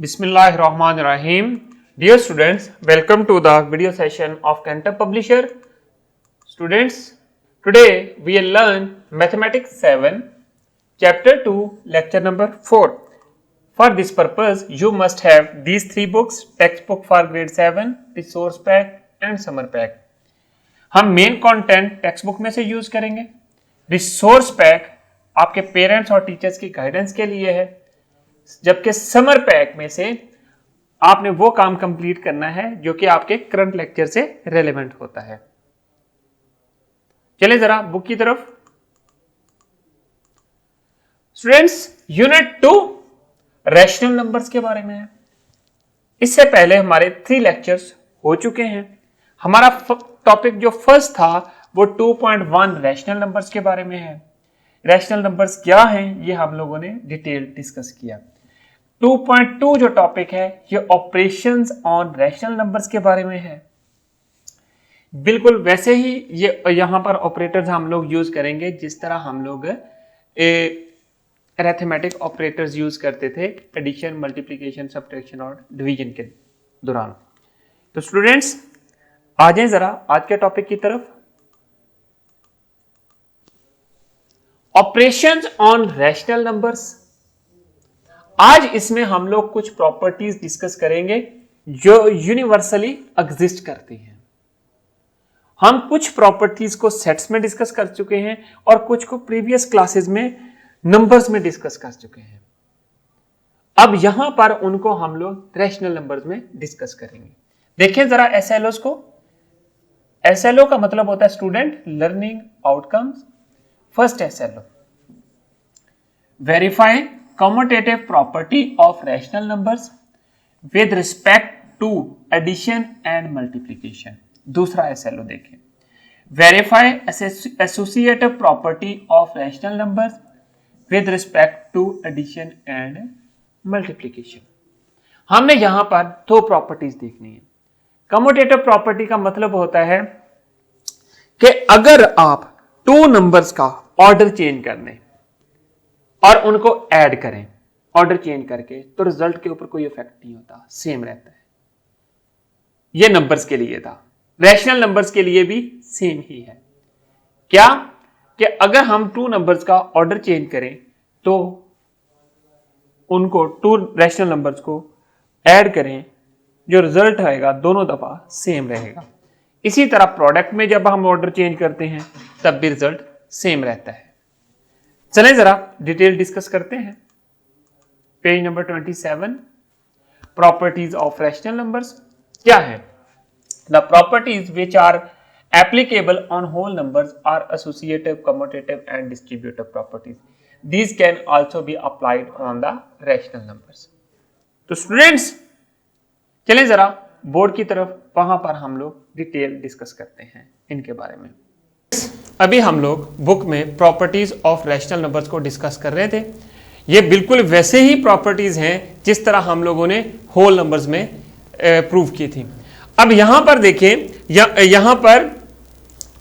Bismillahirrahmanirrahim. Dear students, welcome to the video session of Cantor Publisher. Students, today we will learn Mathematics 7, Chapter 2, Lecture number 4. For this purpose, you must have these three books, textbook for grade 7, resource pack and summer pack. हम main content text book में से use करेंगे. Resource pack आपके parents और teachers की guidance के लिए है, जबकि समर पैक में से आपने वो काम कंप्लीट करना है जो कि आपके करंट लेक्चर से रेलेवेंट होता है. चले जरा बुक की तरफ. स्टूडेंट्स, यूनिट 2 रैशनल नंबर्स के बारे में है. इससे पहले हमारे 3 लेक्चर्स हो चुके हैं. हमारा टॉपिक जो फर्स्ट था वो 2.1 रैशनल नंबर्स के बारे में है. रैशनल नंबर्स क्या हैं ये हम लोगों ने डिटेल डिस्कस किया. 2.2 जो टॉपिक है ये ऑपरेशंस ऑन रैशनल नंबर्स के बारे में है. बिल्कुल वैसे ही ये यहां पर ऑपरेटर्स हम लोग यूज करेंगे जिस तरह हम लोग अरिथमेटिक ऑपरेटर्स यूज करते थे एडिशन, मल्टीप्लिकेशन, सब्ट्रैक्शन और डिवीजन के दौरान. तो स्टूडेंट्स आ जाएं जरा आज के टॉपिक की तरफ. Operations on rational numbers. आज इसमें हम लोग कुछ प्रॉपर्टीज डिस्कस करेंगे जो यूनिवर्सली एग्जिस्ट करती हैं. हम कुछ प्रॉपर्टीज को सेट्स में डिस्कस कर चुके हैं और कुछ को प्रीवियस क्लासेस में नंबर्स में डिस्कस कर चुके हैं. अब यहां पर उनको हम लोग रैशनल नंबर्स में डिस्कस करेंगे. देखिए जरा एसएलओस को. एसएलओ का मतलब होता है student learning outcomes. First SLO, verify commutative property of rational numbers with respect to addition and multiplication. दूसरा एसएलओ देखें, verify associative property of rational numbers with respect to addition and multiplication. हमने यहां पर 2 properties देखनी है. Commutative property का मतलब होता है कि अगर आप 2 नंबर्स का ऑर्डर चेंज कर दें और उनको ऐड करें ऑर्डर चेंज करके, तो रिजल्ट के ऊपर कोई इफेक्ट नहीं होता, सेम रहता है. ये नंबर्स के लिए था. रैशनल नंबर्स के लिए भी सेम ही है. क्या कि अगर हम 2 नंबर्स का ऑर्डर चेंज करें तो उनको 2 रैशनल नंबर्स को ऐड करें, जो रिजल्ट आएगा दोनों दफा सेम रहेगा. इसी तरह प्रोडक्ट में जब हम ऑर्डर चेंज करते हैं तब भी रिजल्ट सेम रहता है. चलें जरा डिटेल डिस्कस करते हैं. Page number 27, properties of rational numbers क्या है. The properties which are applicable on whole numbers are associative, commutative and distributive properties. These can also be applied on the rational numbers. तो students चलें जरा board की तरफ, वहां पर हम लोग डिटेल डिस्कस करते हैं इनके बारे में. अभी हम लोग बुक में प्रॉपर्टीज ऑफ रैशनल नंबर्स को डिस्कस कर रहे थे. ये बिल्कुल वैसे ही प्रॉपर्टीज हैं जिस तरह हम लोगों ने होल नंबर्स में प्रूव की थी. अब यहां पर देखिए, यहां पर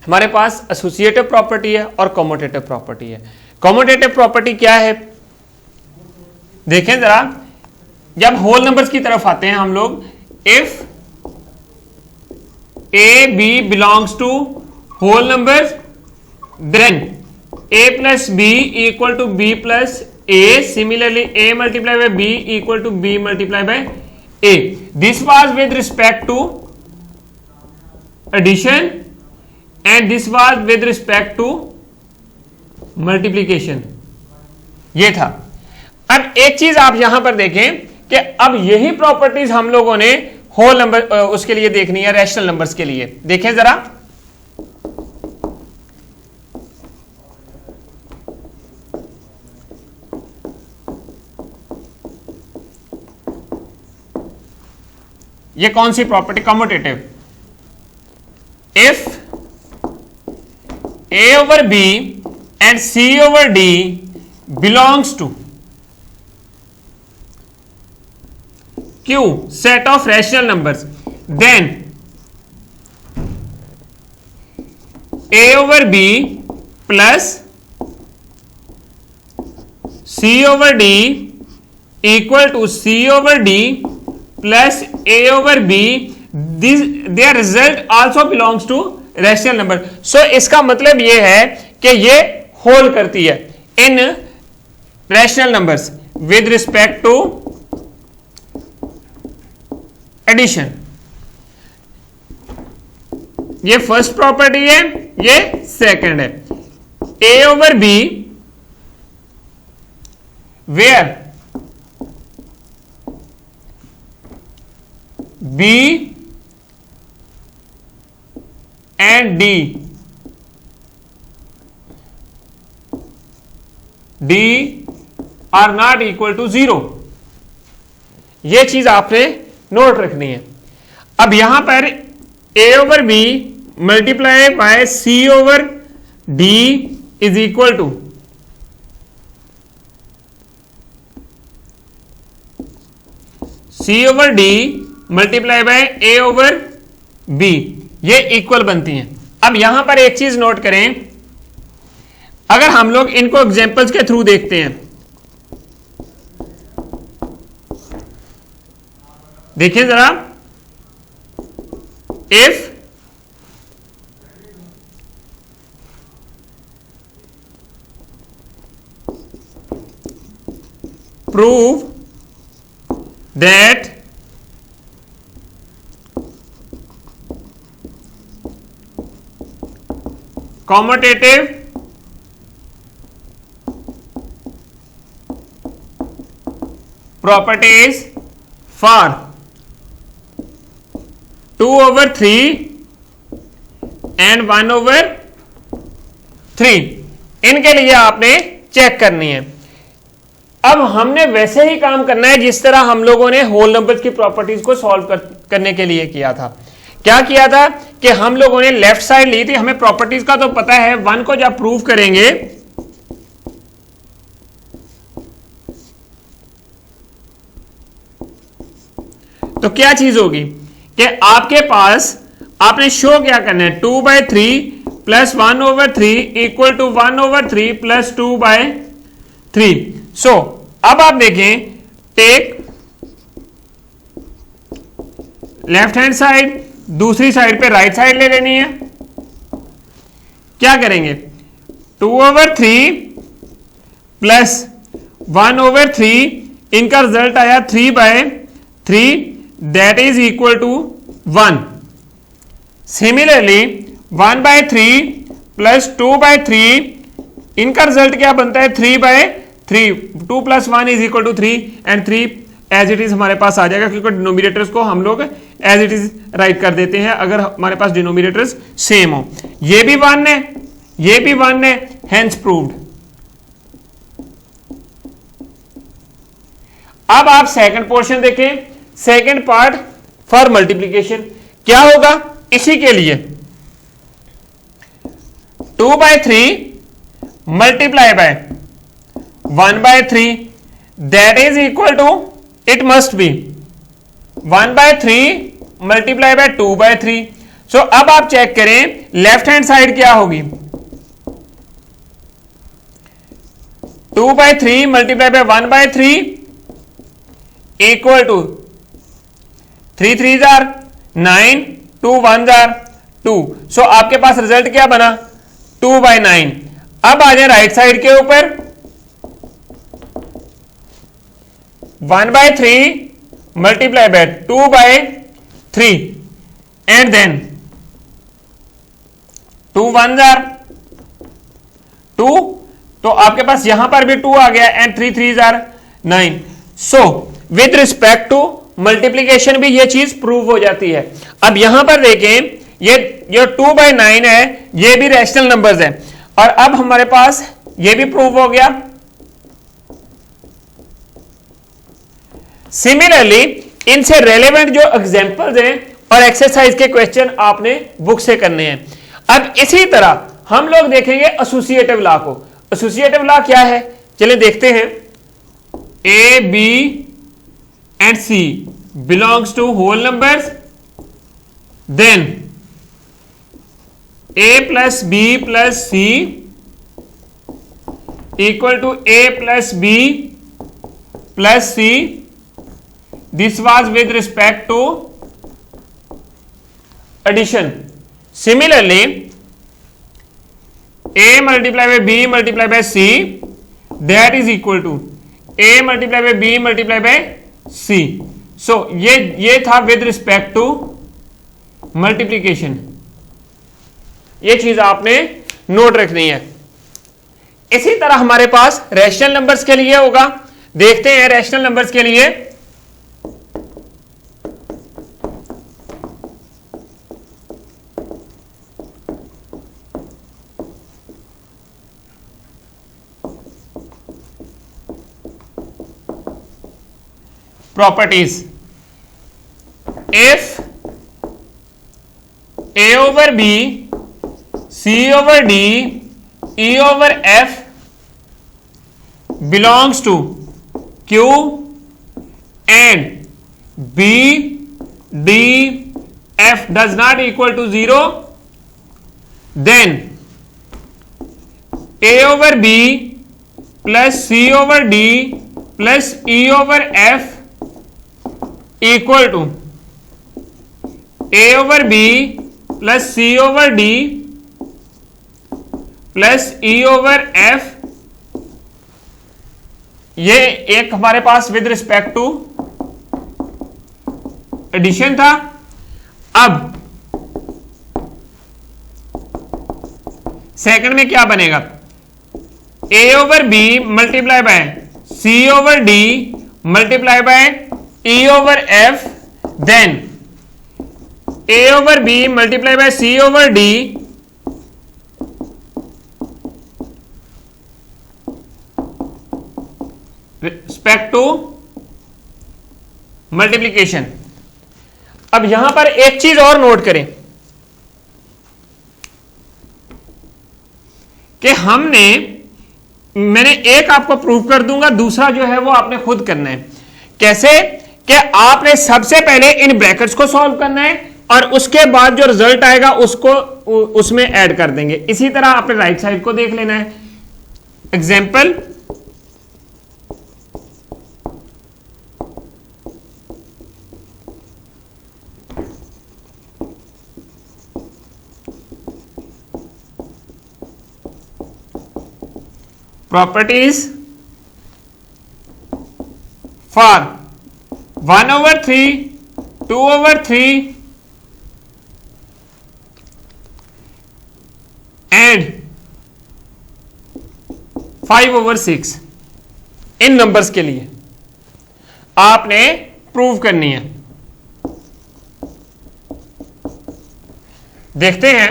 हमारे पास एसोसिएटिव प्रॉपर्टी है और कम्यूटेटिव प्रॉपर्टी है. कम्यूटेटिव प्रॉपर्टी क्या है देखें जरा. जब होल नंबर्स की तरफ आते हैं हम लोग, if A B belongs to whole numbers then a plus b equal to b plus a. Similarly, a multiplied by b equal to b multiplied by a. This was with respect to addition and this was with respect to multiplication. ये था. अब एक चीज आप यहां पर देखें कि अब यही प्रॉपर्टीज हम लोगों ने होल नंबर उसके लिए देखनी है, रैशनल नंबर्स के लिए. देखें जरा, ये कौन सी property, commutative. If a over b and c over d belongs to Q set of rational numbers, then A over B plus C over D equal to c over D plus a over b, their result also belongs to rational number. So इसका मतलब यह है कि ये hold करती है in rational numbers with respect to addition. ये first property है, ये सेकंड है। A over b where b and d are not equal to 0। यह चीज आपने नोट रखनी है। अब यहां पर a over b multiply by c over d is equal to c over d multiply by a over b, ये equal बनती हैं। अब यहां पर एक चीज नोट करें, अगर हम लोग इनको एग्जांपल्स के थ्रू देखते हैं, देखिए जरा, if prove that commutative properties for 2/3 and 1/3, इनके लिए आपने चेक करनी है। अब हमने वैसे ही काम करना है जिस तरह हम लोगों ने होल नंबर्स की प्रॉपर्टीज को सॉल्व करने के लिए किया था। क्या किया था कि हम लोगों ने लेफ्ट साइड ली थी, हमें प्रॉपर्टीज का तो पता है, वन को जब प्रूव करेंगे तो क्या चीज होगी कि आपके पास आपने शो क्या करना है, 2/3 plus 1/3 equal to 1/3 plus 2/3। So अब आप देखें, टेक लेफ्ट हैंड साइड, दूसरी साइड पे राइट साइड ले लेनी है। क्या करेंगे, 2/3 प्लस 1/3, इनका रिजल्ट आया 3/3, that is equal to 1। Similarly 1/3 plus 2/3, इनका रिजल्ट क्या बनता है, 3/3। 2 plus 1 is equal to 3 and 3 as it is हमारे पास आ जाएगा, क्योंकि डिनोमिनेटर्स को हम लोग एज इट इज राइट कर देते हैं अगर हमारे पास डिनोमिनेटर्स सेम हो। ये भी 1 है, ये भी 1 है, हेंस प्रूव्ड। अब आप सेकंड पोर्शन देखें, सेकंड पार्ट फॉर मल्टीप्लीकेशन क्या होगा, इसी के लिए 2/3 multiply by 1/3, that is equal to, it must be 1/3 multiply by 2/3। So अब आप चेक करें लेफ्ट हैंड साइड क्या होगी, 2/3 मल्टीप्लाई बाय 1/3 इक्वल टू 3 3 जार 9, 2 1 जार 2। सो आपके पास रिजल्ट क्या बना, 2/9। अब आ जाए राइट साइड के ऊपर, 1/3 मल्टीप्लाई बाय 2/3 एंड देन 2 1 जार 2, तो आपके पास यहां पर भी 2 आ गया एंड 3 3 जार 9। So with respect to multiplication भी ये चीज प्रूव हो जाती है। अब यहां पर देखें, ये जो 2/9 है ये भी रैशनल नंबर्स है, और अब हमारे पास ये भी प्रूव हो गया। सिमिलरली इनसे रेलेवेंट जो एग्जांपल्स हैं और एक्सरसाइज के क्वेश्चन आपने बुक से करने हैं। अब इसी तरह हम लोग देखेंगे एसोसिएटिव लॉ को। एसोसिएटिव लॉ क्या है, चलिए देखते हैं। A B and C belongs to whole numbers, then a plus B plus C equal to a plus B plus C. This was with respect to addition. Similarly, A multiplied by B multiplied by C, that is equal to A multiplied by B multiplied by C. So ये था with respect to multiplication. ये चीज आपने note रखनी है. इसी तरह हमारे पास रैशनल नंबर्स के लिए होगा. देखते हैं रैशनल नंबर्स के लिए. Properties. If A over B, C over D, E over F belongs to Q and B, D, F does not equal to 0, then A over B plus C over D plus E over F equal to A over B plus C over D plus E over F. ये एक हमारे पास with respect to addition था. अब second में क्या बनेगा? A over B multiply by C over D multiply by E over F, then A over B multiply by C over D respect to multiplication. अब यहां पर एक चीज और नोट करें कि मैंने एक आपको प्रूव कर दूंगा, दूसरा जो है वो आपने खुद करना है. कैसे? कि आपने सबसे पहले इन ब्रैकेट्स को सॉल्व करना है और उसके बाद जो रिजल्ट आएगा उसको उसमें ऐड कर देंगे. इसी तरह आपने राइट साइड को देख लेना है. Example, properties for 1 over 3, 2 over 3 and 5 over 6 in numbers के लिए आपने प्रूव करनी है. देखते हैं.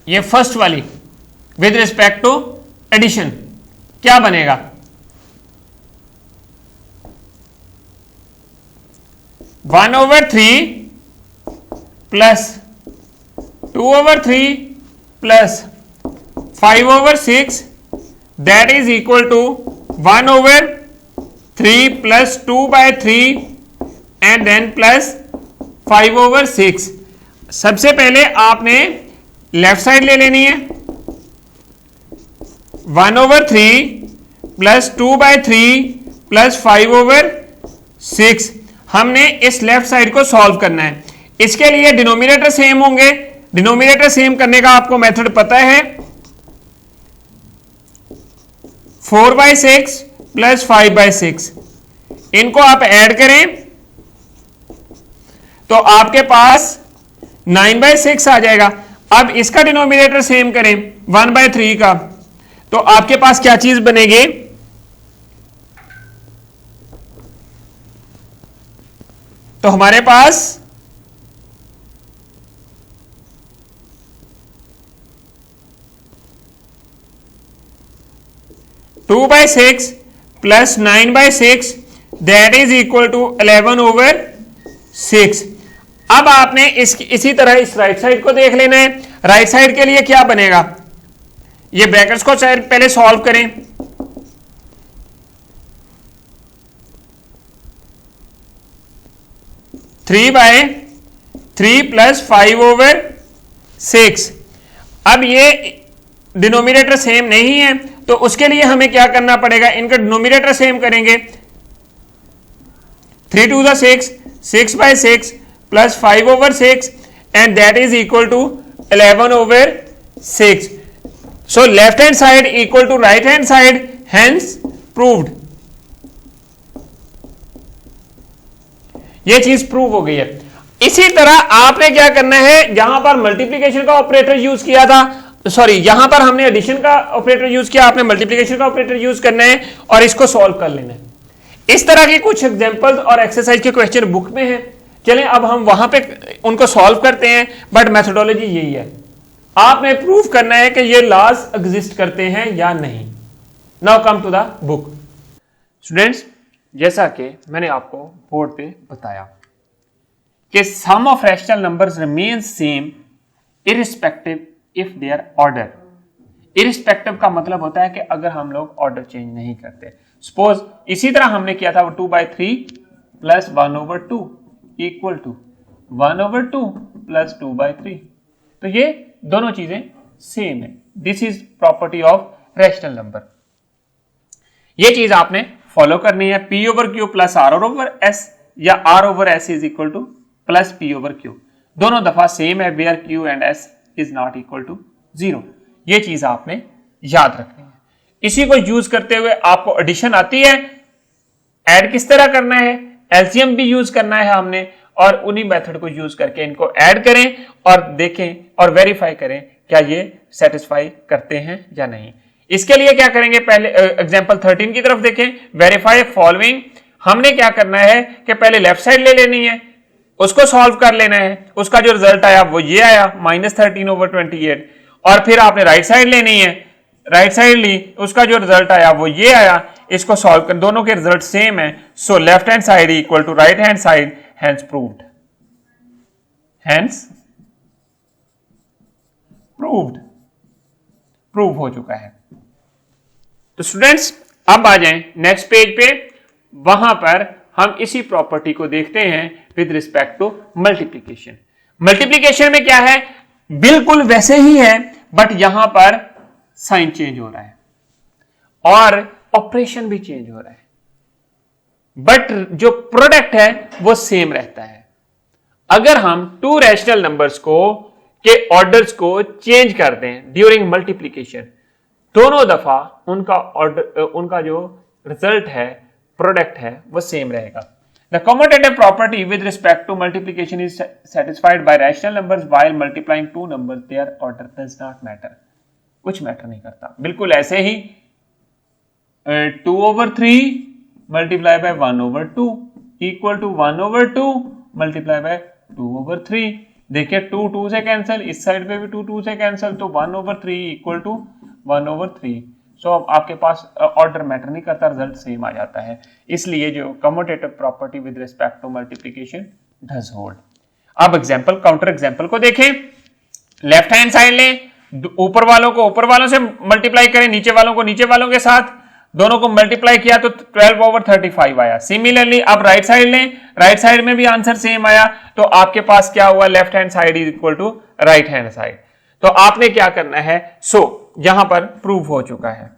ये फर्स्ट वाली विद रिस्पेक्ट टू एडिशन क्या बनेगा? One over three plus 2 over 3 plus 5 over 6, that is equal to 1 over 3 plus 2 by 3 and then plus 5 over 6. सबसे पहले आपने लेफ्ट साइड ले लेनी है. 1 over 3 plus 2 by 3 plus 5 over 6. हमने इस लेफ्ट साइड को सॉल्व करना है. इसके लिए डिनोमिनेटर सेम होंगे. डिनोमिनेटर सेम करने का आपको मेथड पता है. 4 by 6 plus 5 by 6. इनको आप ऐड करें तो आपके पास 9 by 6 आ जाएगा. अब इसका डिनोमिनेटर सेम करें 1 by 3 का, तो आपके पास क्या चीज बनेगी? तो हमारे पास 2 by 6 plus 9 by 6, that is equal to 11 over 6. अब आपने इसी तरह इस राइट साइड को देख लेना है. राइट साइड के लिए क्या बनेगा? ये ब्रैकेट्स को पहले सॉल्व करें. Three by 3 plus 5 over 6. अब ये डिनोमिनेटर सेम नहीं है तो उसके लिए हमें क्या करना पड़ेगा, इनका डिनोमिनेटर सेम करेंगे। 3 2 6, 6 by 6 plus 5 over 6 and that is equal to 11 over 6. So left hand side equal to right hand side, hence proved. ये चीज प्रूव हो गई है। इसी तरह आपने क्या करना है, जहां पर मल्टीप्लिकेशन का ऑपरेटर यूज किया था, सॉरी यहां पर हमने एडिशन का ऑपरेटर यूज किया, आपने मल्टीप्लिकेशन का ऑपरेटर यूज करना है और इसको सॉल्व कर लेना है। इस तरह के कुछ एग्जांपल्स और एक्सरसाइज के क्वेश्चन बुक में हैं। चलें अब हम वहां पे उनको सॉल्व करते हैं, बट मेथोडोलॉजी यही है, आपने प्रूव करना है कि ये लॉज एग्जिस्ट करते हैं या नहीं। Now come to the book. Students, जैसा कि मैंने आपको बोर्ड पे बताया कि sum of rational numbers remains same irrespective if they are order. Irrespective का मतलब होता है कि अगर हम लोग ऑर्डर चेंज नहीं करते। सपोज इसी तरह हमने किया था, वो 2/3 प्लस 1/2 इक्वल टू 1/2 प्लस 2/3। तो ये दोनों चीजें सेम है। This is property of rational number. ये चीज आपने फॉलो करनी है। P/Q प्लस R/S या R/S is equal two plus P/Q, दोनों दफा सेम है where Q and S is not equal to 0। ये चीज आपने याद रखनी है। इसी को यूज करते हुए आपको एडिशन आती है, ऐड किस तरह करना है, एलसीएम भी यूज करना है हमने, और उन्हीं मेथड को यूज करके इनको ऐड करें और देखें और वेरीफाई करें क्या ये सेटिस्फाई करते हैं या नहीं। इसके लिए क्या करेंगे, पहले एग्जांपल 13 की तरफ देखें। Verify following. हमने क्या करना है कि पहले लेफ्ट साइड ले लेनी है, उसको सॉल्व कर लेना है, उसका जो रिजल्ट आया वो ये आया -13/28, और फिर आपने राइट साइड लेनी है, राइट साइड ली, उसका जो रिजल्ट आया वो ये आया, इसको सॉल्व कर, दोनों के रिजल्ट सेम है। So left hand side equal to right hand side, hence proved, hence proved, prove हो चुका है। तो स्टूडेंट्स अब आ जाएं नेक्स्ट पेज पे, वहां पर हम इसी प्रॉपर्टी को देखते हैं with respect to multiplication. Multiplication में क्या है, बिल्कुल वैसे ही है, बट यहां पर साइन चेंज हो रहा है और ऑपरेशन भी चेंज हो रहा है, बट जो प्रोडक्ट है वो सेम रहता है। अगर हम टू रैशनल नंबर्स को के ऑर्डर्स को चेंज कर दें ड्यूरिंग मल्टीप्लीकेशन, दोनों दफा उनका ऑर्डर, उनका जो रिजल्ट है, प्रोडक्ट है, वो सेम रहेगा। The commutative property with respect to multiplication is satisfied by rational numbers while multiplying two numbers, their order does not matter. कुछ मैटर नहीं करता, बिल्कुल ऐसे ही 2/3 multiply by 1/2 equal to 1/2 multiply by 2/3। देखिए 2 2 से कैंसिल, इस साइड पे भी 2 2 से कैंसिल, तो 1/3 इक्वल टू 1/3। सो आपके पास ऑर्डर मैटर नहीं करता, रिजल्ट सेम आ जाता है। इसलिए जो commutative property with respect to multiplication does hold. अब एग्जांपल, काउंटर एग्जांपल को देखें। लेफ्ट हैंड साइड लें, ऊपर वालों को ऊपर वालों से मल्टीप्लाई करें, नीचे वालों को नीचे वालों के साथ, दोनों को मल्टीप्लाई किया तो 12/35 आया। सिमिलरली अब राइट साइड लें, राइट साइड में भी आंसर सेम आया, तो आपके पास क्या हुआ, left hand side is equal to right hand side. तो आपने क्या करना है, यहां पर प्रूव हो चुका है।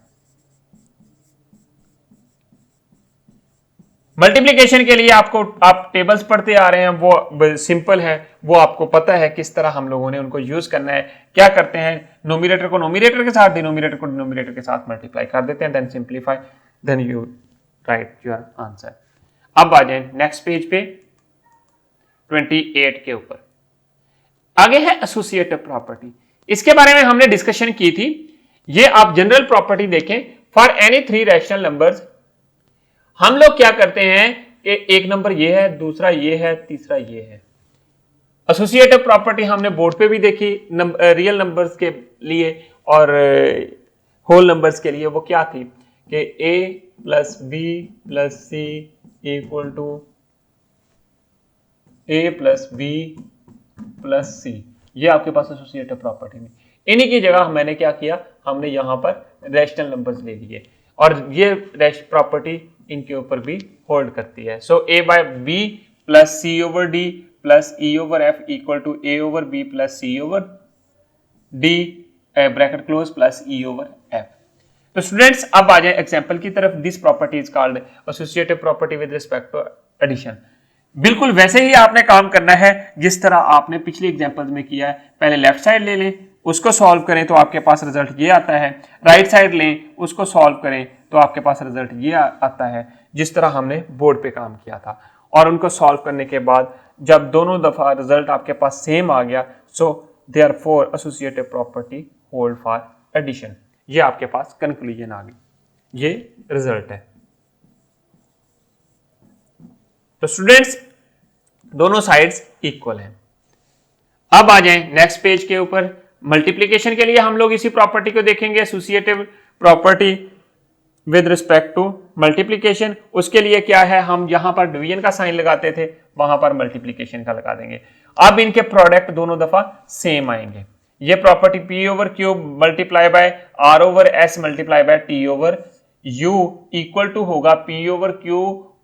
मल्टीप्लिकेशन के लिए आपको, आप टेबल्स पढ़ते आ रहे हैं, वो सिंपल है, वो आपको पता है किस तरह हम लोगों ने उनको यूज करना है। क्या करते हैं, नोमिनेटर को नोमिनेटर के साथ, डिनोमिनेटर को डिनोमिनेटर के साथ मल्टीप्लाई कर देते हैं, then simplify, then you write your answer. अब आ जाए नेक्स्ट पेज पे 28 के ऊपर। आगे है एसोसिएटिव प्रॉपर्टी। इसके बारे में हमने डिस्कशन की थी। ये आप जनरल प्रॉपर्टी देखें, फॉर एनी 3 रैशनल नंबर्स हम लोग क्या करते हैं कि एक नंबर ये है, दूसरा ये है, तीसरा ये है। एसोसिएटिव प्रॉपर्टी हमने बोर्ड पे भी देखी, रियल नंबर्स के लिए और होल नंबर्स के लिए। वो क्या थी कि a plus B plus C equal to a plus B plus c. ये आपके पास एसोसिएटिव प्रॉपर्टी में, इन्हीं की जगह मैंने क्या किया, हमने यहां पर रैशनल नंबर्स ले लिए और ये प्रॉपर्टी इनके ऊपर भी होल्ड करती है। So a by B plus C over D plus E over F equal to a over B plus C over D bracket close plus E over F. तो स्टूडेंट्स अब आ जाए एग्जांपल की तरफ। This property is called associative property with respect to addition. बिल्कुल वैसे ही आपने काम करना है जिस तरह आपने पिछले एग्जांपल्स में किया है। पहले लेफ्ट साइड ले लें, उसको सॉल्व करें तो आपके पास रिजल्ट ये आता है। राइट साइड लें, उसको सॉल्व करें तो आपके पास रिजल्ट ये आता है, जिस तरह हमने बोर्ड पे काम किया था। और उनको सॉल्व करने के बाद जब दोनों दफा रिजल्ट आपके पास सेम आ गया, so therefore associative property hold for addition. ये आपके पास कंक्लूजन आ गई, ये रिजल्ट है। तो स्टूडेंट्स दोनों साइड्स इक्वल हैं। अब आ जाएं नेक्स्ट पेज के ऊपर। मल्टीप्लिकेशन के लिए हम लोग इसी प्रॉपर्टी को देखेंगे, associative property with respect to multiplication. उसके लिए क्या है, हम यहां पर डिवीजन का साइन लगाते थे, वहां पर मल्टीप्लिकेशन का लगा देंगे। अब इनके प्रोडक्ट दोनों दफा सेम आएंगे। ये property p over q multiply by r over s multiply by t over u equal to होगा p over q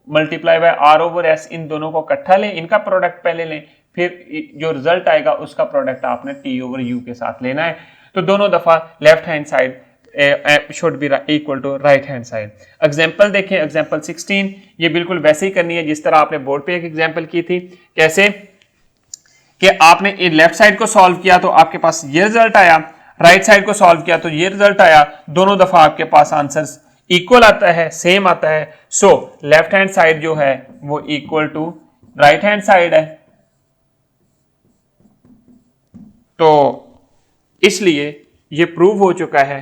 multiply by r over s. इन दोनों को इकट्ठा लें, इनका प्रोडक्ट पहले लें, फिर जो रिजल्ट आएगा उसका प्रोडक्ट आपने टी ओवर यू के साथ लेना है। तो दोनों दफा left hand side should be equal to right hand side. Example देखें, एग्जांपल 16। ये बिल्कुल वैसे ही करनी है जिस तरह आपने बोर्ड पे एक एग्जांपल की थी। कैसे कि आपने लेफ्ट साइड को सॉल्व किया तो आपके पास ये रिजल्ट आया, राइट साइड को सॉल्व किया तो ये रिजल्ट आया। दोनों दफा आपके पास आंसर इक्वल आता है, सेम आता है। सो लेफ्ट हैंड साइड जो है वो equal to right hand side है। तो इसलिए ये प्रूव हो चुका है,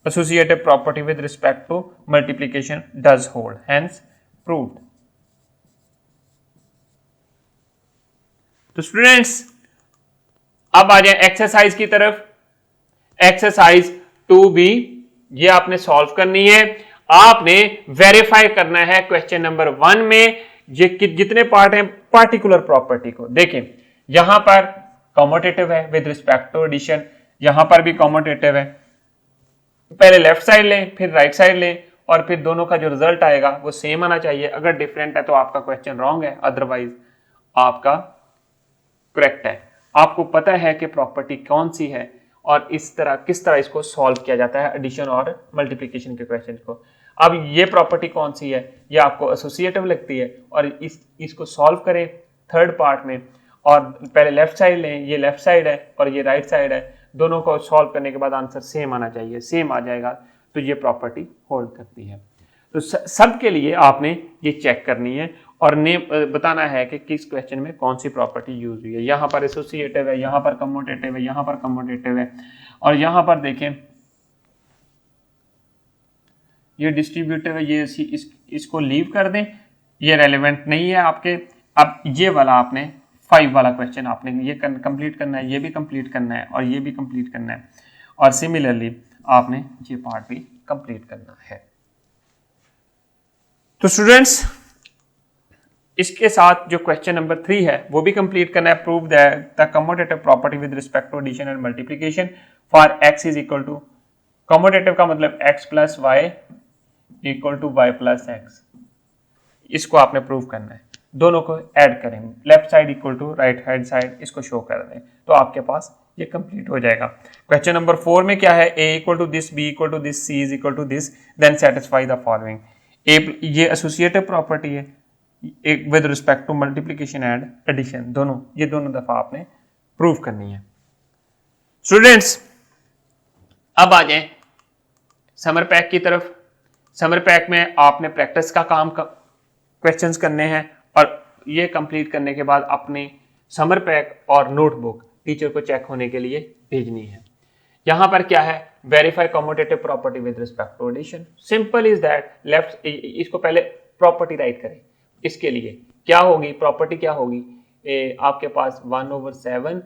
associative property with respect to multiplication does hold, hence proved. तो स्टूडेंट्स अब आ जाए एक्सरसाइज की तरफ। एक्सरसाइज 2B ये आपने सॉल्व करनी है। आपने वेरीफाई करना है क्वेश्चन नंबर 1 में ये जितने पार्ट हैं पार्टिकुलर प्रॉपर्टी को। देखें यहां पर कॉम्यूटेटिव है विद रिस्पेक्ट टू एडिशन, यहां पर भी कॉम्यूटेटिव है। पहले लेफ्ट साइड लें, फिर राइट साइड लें, और फिर दोनों का जो रिजल्ट आएगा वो सेम आना चाहिए। अगर डिफरेंट है तो आपका क्वेश्चन रॉन्ग है, अदरवाइज आपका करेक्ट है। आपको पता है कि प्रॉपर्टी कौन सी है और इस तरह किस तरह इसको सॉल्व किया जाता है एडिशन और मल्टीप्लिकेशन के क्वेश्चन को। अब ये प्रॉपर्टी कौन सी है, ये आपको एसोसिएटिव लगती है, और इसको सॉल्व करें थर्ड पार्ट में। और पहले लेफ्ट साइड लें, ये लेफ्ट साइड है और ये राइट साइड है। दोनों को सॉल्व करने के बाद आंसर सेम आना चाहिए, सेम आ जाएगा तो ये प्रॉपर्टी होल्ड करती है। तो सब के लिए आपने ये चेक करनी है और नेम बताना है कि किस क्वेश्चन में कौन सी प्रॉपर्टी यूज हुई है। यहाँ पर एसोसिएटिव है, यहाँ पर कम्यूटेटिव है, यहाँ पर कम्यूटेटिव है, और यहाँ पर देखें ये डिस्ट्रीब्यूटिव है। ये इसको लीव कर दें, ये रेलेवेंट नहीं है आपके। अब ये वाला आपने 5 वाला क्वेश्चन आपने ये कंप्लीट करना है, ये भी कंप्लीट करना है और ये भी कंप्लीट करना है, और सिमिलरली आपने ये पार्ट भी कंप्लीट करना है। तो स्टूडेंट्स इसके साथ जो क्वेश्चन नंबर 3 है वो भी कंप्लीट करना है। Prove that the commutative property with respect to addition and multiplication for x is equal to, commutative का मतलब x plus Y equal to Y plus X. इसको आपने प्रूव करना है, दोनों को ऐड करें, left side equal to right hand side, इसको शो कर दें तो आपके पास ये कंप्लीट हो जाएगा। क्वेश्चन नंबर 4 में क्या है, a equal to this, b equal to this, c is equal to this, then satisfy the following. ये एसोसिएटिव प्रॉपर्टी है एक with respect to multiplication and addition, दोनों ये दोनों दफा आपने प्रूव करनी है। स्टूडेंट्स अब आ जाएं समर पैक की तरफ। समर पैक में आपने प्रैक्टिस का काम क्वेश्चंस करने हैं, और ये कंप्लीट करने के बाद अपने समर पैक और नोटबुक टीचर को चेक होने के लिए भेजनी है। यहां पर क्या है, verify commutative property with respect to addition. Simple is that, left इसको पहले प्रॉपर्टी राइट करें। इसके लिए क्या होगी, प्रॉपर्टी क्या होगी, आपके पास 1/7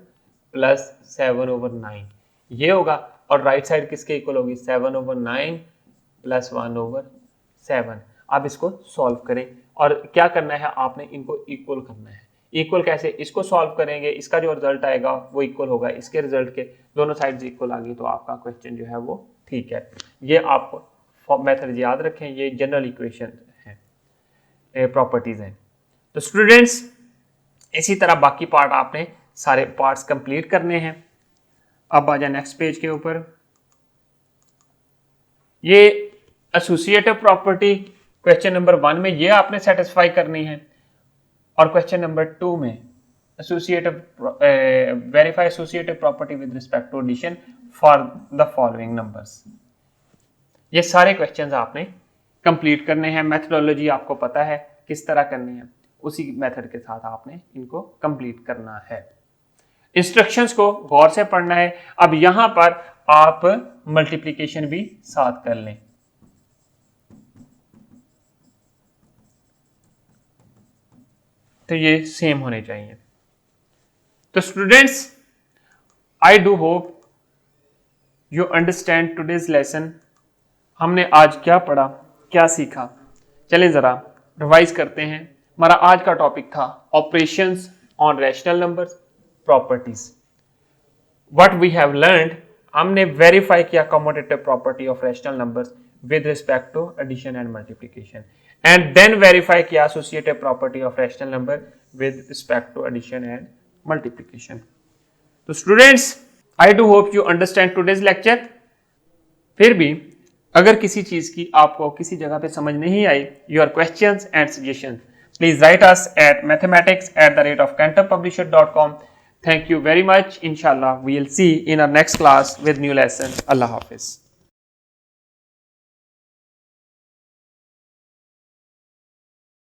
प्लस 7/9 ये होगा, और राइट साइड किसके इक्वल होगी, 7/9 प्लस 1/7। आप इसको सॉल्व करें, और क्या करना है आपने इनको इक्वल करना है। इक्वल कैसे, इसको सॉल्व करेंगे, इसका जो रिजल्ट आएगा वो इक्वल होगा इसके रिजल्ट के, दोनों साइड्स इक्वल आ गई तो आपका क्वेश्चन जो है वो ठीक है। ये आप मेथड याद रखें, ये जनरल इक्वेशन है, प्रॉपर्टीज हैं। तो स्टूडेंट्स इसी तरह बाकी पार्ट आपने सारे पार्ट्स कंप्लीट करने हैं। अब आ जाए नेक्स्ट पेज के ऊपर। ये एसोसिएटिव प्रॉपर्टी क्वेश्चन नंबर 1 में ये आपने सेटिस्फाई करनी है, और क्वेश्चन नंबर 2 में verify associative property with respect to addition for the following numbers. ये सारे क्वेश्चंस आपने कंप्लीट करने हैं। मेथडोलॉजी आपको पता है किस तरह करनी है, उसी मेथड के साथ आपने इनको कंप्लीट करना है। इंस्ट्रक्शंस को गौर से पढ़ना है। अब यहां पर आप मल्टीप्लिकेशन भी साथ कर लें। तो ये सेम होने चाहिए। तो students, I do hope you understand today's lesson. हमने आज क्या पढ़ा, क्या सीखा, चलिए जरा रिवाइज करते हैं। हमारा आज का टॉपिक था operations on rational numbers, properties. What we have learned, हमने वेरीफाई किया commutative property of rational numbers with respect to addition and multiplication, and then verify किया associative property of rational number with respect to addition and multiplication. तो students, I do hope you understand today's lecture. फिर भी अगर किसी चीज की आपको किसी जगह पे समझ नहीं आई, your questions and suggestions, please write us at mathematics@cantorpublisher.com. Thank you very much. Inshallah, we'll see in our next class with new lesson. Allah Hafiz.